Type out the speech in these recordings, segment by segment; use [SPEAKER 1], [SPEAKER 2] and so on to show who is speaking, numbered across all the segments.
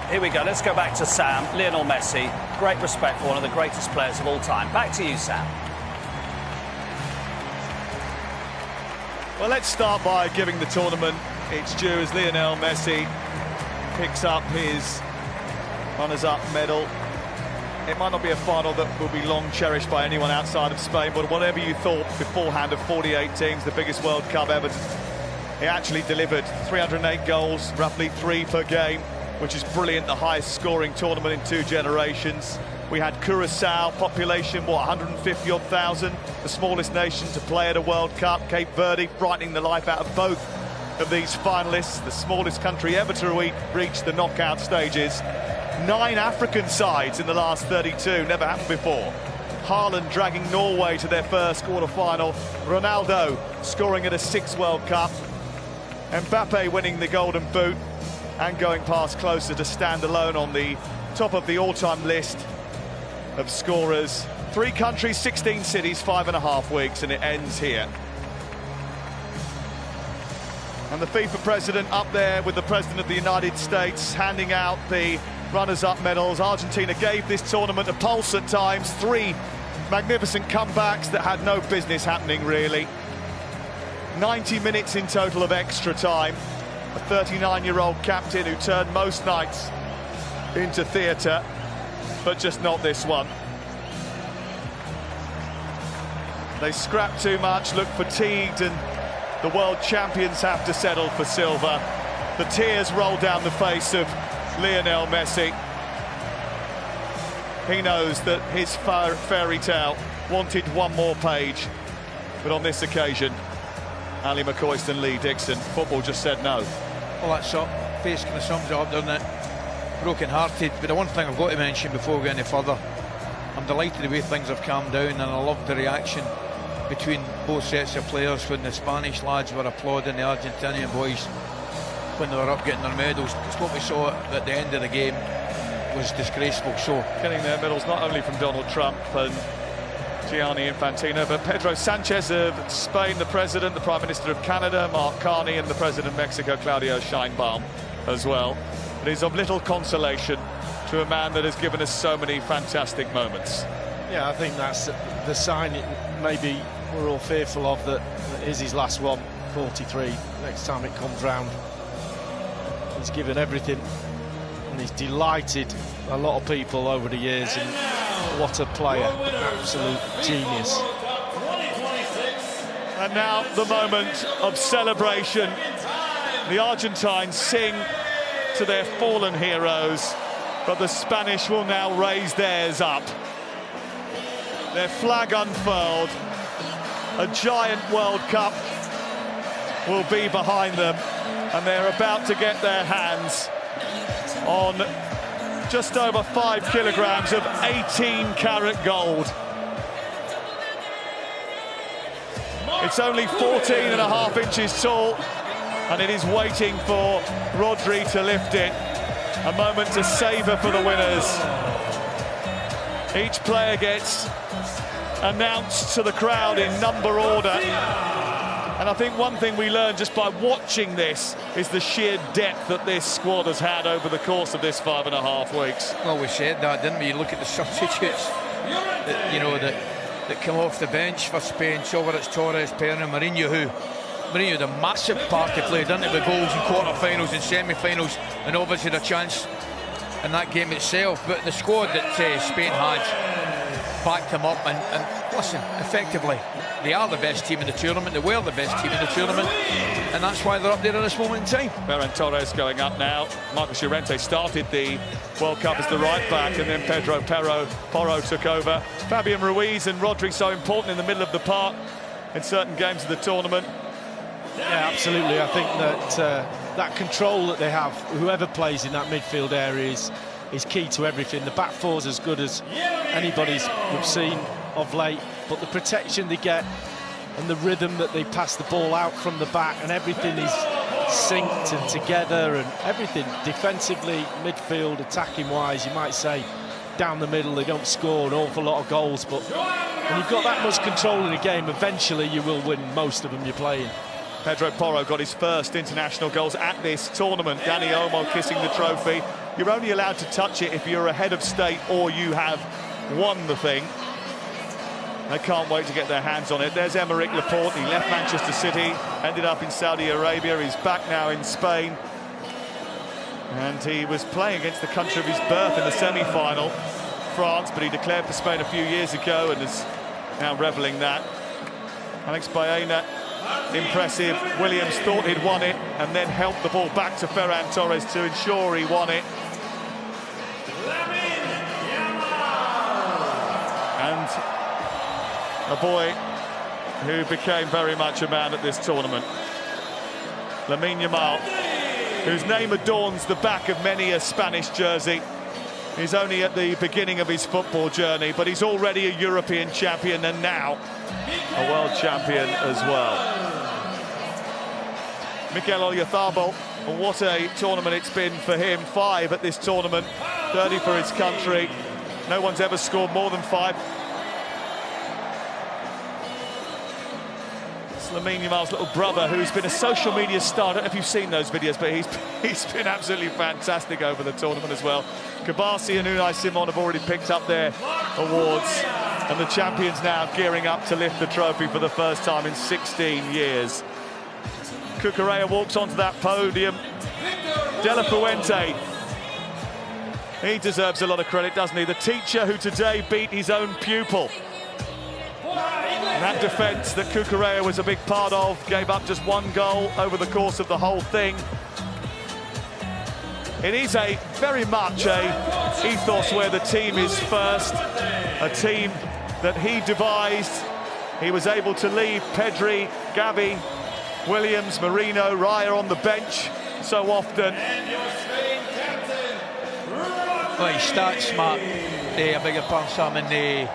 [SPEAKER 1] Here we go. Let's go back to Sam. Lionel Messi, great respect for one of the greatest players of all time. Back to you, Sam.
[SPEAKER 2] Well, let's start by giving the tournament its due as Lionel Messi picks up his runners-up medal. It might not be a final that will be long cherished by anyone outside of Spain, but whatever you thought beforehand of 48 teams, the biggest World Cup ever, he actually delivered 308 goals, roughly 3 per game, which is brilliant, the highest scoring tournament in 2 generations. We had Curacao, population, what, 150-odd thousand, the smallest nation to play at a World Cup. Cape Verde frightening the life out of both of these finalists, the smallest country ever to reach the knockout stages. 9 African sides in the last 32, never happened before. Haaland dragging Norway to their first quarter-final. Ronaldo scoring at a 6th World Cup. Mbappe winning the Golden Boot and going past closer to stand alone on the top of the all-time list of scorers. 3 countries, 16 cities, 5.5 weeks, and it ends here. And the FIFA president up there with the president of the United States handing out the runners-up medals. Argentina gave this tournament a pulse at times. 3 magnificent comebacks that had no business happening, really. 90 minutes in total of extra time. A 39-year-old captain who turned most nights into theatre, but just not this one. They scrap too much, look fatigued, and the world champions have to settle for silver. The tears roll down the face of Lionel Messi. He knows that his fairy tale wanted one more page, but on this occasion, Ali McCoist and Lee Dixon, football just said no.
[SPEAKER 3] Well, that face kind of sums it up, doesn't it? Broken-hearted, but the one thing I've got to mention before we go any further, I'm delighted the way things have calmed down, and I love the reaction between both sets of players when the Spanish lads were applauding the Argentinian boys when they were up getting their medals, because what we saw at the end of the game was disgraceful. So
[SPEAKER 2] getting their medals not only from Donald Trump and Gianni Infantino, but Pedro Sanchez of Spain, the president, the Prime Minister of Canada, Mark Carney, and the President of Mexico, Claudio Sheinbaum, as well. It is of little consolation to a man that has given us so many fantastic moments.
[SPEAKER 4] Yeah, I think that's the sign maybe we're all fearful of, that is his last one, 43. Next time it comes round, he's given everything, and he's delighted a lot of people over the years, and what a player, absolute genius.
[SPEAKER 2] And now the moment of celebration. The Argentines sing to their fallen heroes, but the Spanish will now raise theirs up. Their flag unfurled, a giant World Cup will be behind them, and they're about to get their hands on just over 5 kilograms of 18-carat gold. It's only 14.5 inches tall, and it is waiting for Rodri to lift it. A moment to savour for the winners. Each player gets announced to the crowd in number order. And I think one thing we learned just by watching this is the sheer depth that this squad has had over the course of this 5.5 weeks.
[SPEAKER 3] Well, we said that, didn't we? You look at the substitutes that, you know, that come off the bench for Spain. So whether it's Torres, Perna, Mourinho had a massive part to play, didn't it, with goals in quarter-finals and semi-finals, and obviously the chance in that game itself. But the squad that Spain had backed them up, and listen, effectively, they are the best team in the tournament, they were the best team in the tournament, and that's why they're up there at this moment in time.
[SPEAKER 2] Ferran Torres going up now. Marcos Llorente started the World Cup as the right-back, and then Pedro Porro took over. Fabian Ruiz and Rodri so important in the middle of the park in certain games of the tournament.
[SPEAKER 4] Yeah, absolutely. I think that that control that they have, whoever plays in that midfield area, is key to everything. The back four's as good as anybody's we've seen of late, but the protection they get and the rhythm that they pass the ball out from the back, and everything is synced and together, and everything defensively, midfield, attacking wise, you might say down the middle they don't score an awful lot of goals, but when you've got that much control in a game, eventually you will win most of them you're playing.
[SPEAKER 2] Pedro Porro got his first international goals at this tournament. Dani Olmo kissing the trophy. You're only allowed to touch it if you're a head of state or you have won the thing. They can't wait to get their hands on it. There's Aymeric Laporte. He left Manchester City, ended up in Saudi Arabia. He's back now in Spain. And he was playing against the country of his birth in the semi-final, France, but he declared for Spain a few years ago and is now revelling that. Alex Baena, impressive. Williams thought he'd won it and then helped the ball back to Ferran Torres to ensure he won it. And a boy who became very much a man at this tournament, Lamine Yamal, whose name adorns the back of many a Spanish jersey. He's only at the beginning of his football journey, but he's already a European champion and now a world champion as well. Mikel Oyarzabal, what a tournament it's been for him. 5 at this tournament, 30 for his country. No one's ever scored more than 5. It's Lamine Yamal's little brother, who's been a social media star. I don't know if you've seen those videos, but he's been absolutely fantastic over the tournament as well. Kabasi and Unai Simon have already picked up their awards, and the champions now gearing up to lift the trophy for the first time in 16 years. Cucurella walks onto that podium. De La Fuente, he deserves a lot of credit, doesn't he? The teacher who today beat his own pupil. And that defence that Cucurella was a big part of, gave up just 1 goal over the course of the whole thing. It is very much a ethos where the team is first, a team that he devised. He was able to leave Pedri, Gavi, Williams, Marino, Raya on the bench so often.
[SPEAKER 3] Well, he's stat smart, I beg your pardon, Sam, in the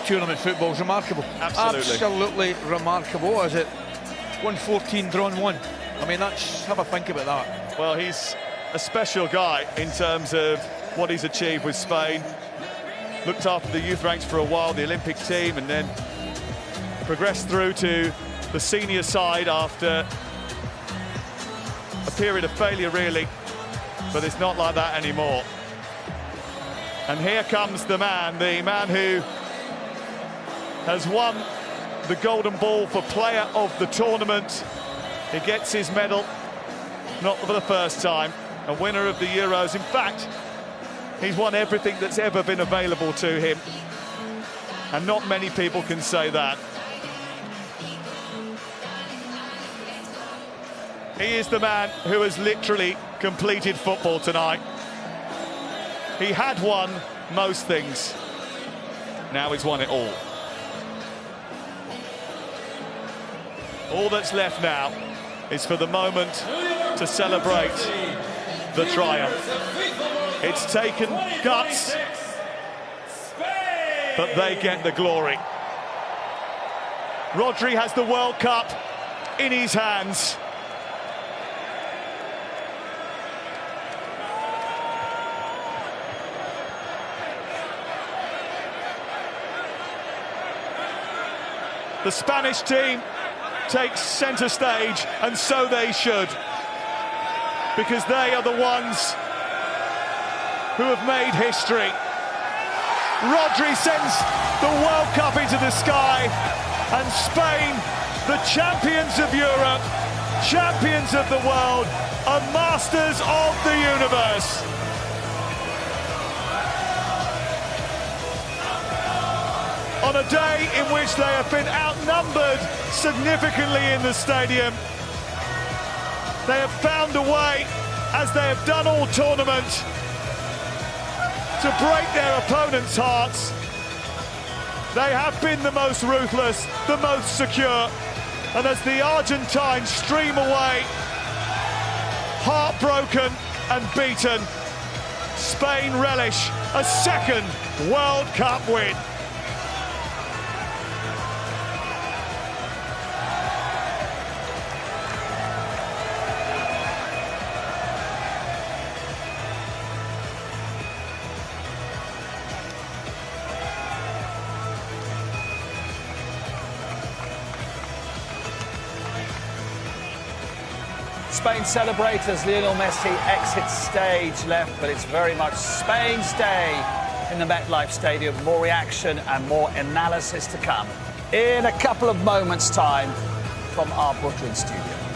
[SPEAKER 3] tournament football is remarkable. Absolutely remarkable. Is it 114 drawn 1? I mean, have a think about that.
[SPEAKER 2] Well, he's a special guy in terms of what he's achieved with Spain. Looked after the youth ranks for a while, the Olympic team, and then progressed through to the senior side after a period of failure, really. But it's not like that anymore. And here comes the man who has won the Golden Ball for Player of the Tournament. He gets his medal, not for the first time, a winner of the Euros. In fact, he's won everything that's ever been available to him, and not many people can say that. He is the man who has literally completed football tonight. He had won most things. Now he's won it all. All that's left now is for the moment to celebrate the triumph. It's taken guts, but they get the glory. Rodri has the World Cup in his hands. The Spanish team takes centre stage, and so they should, because they are the ones who have made history. Rodri sends the World Cup into the sky, and Spain, the champions of Europe, champions of the world, are masters of the universe. On a day in which they have been outnumbered significantly in the stadium, they have found a way, as they have done all tournament, to break their opponents' hearts. They have been the most ruthless, the most secure, and as the Argentines stream away, heartbroken and beaten, Spain relish a second World Cup win.
[SPEAKER 1] Spain celebrate as Lionel Messi exits stage left, but it's very much Spain's day in the MetLife Stadium. More reaction and more analysis to come in a couple of moments' time from our Brooklyn studio.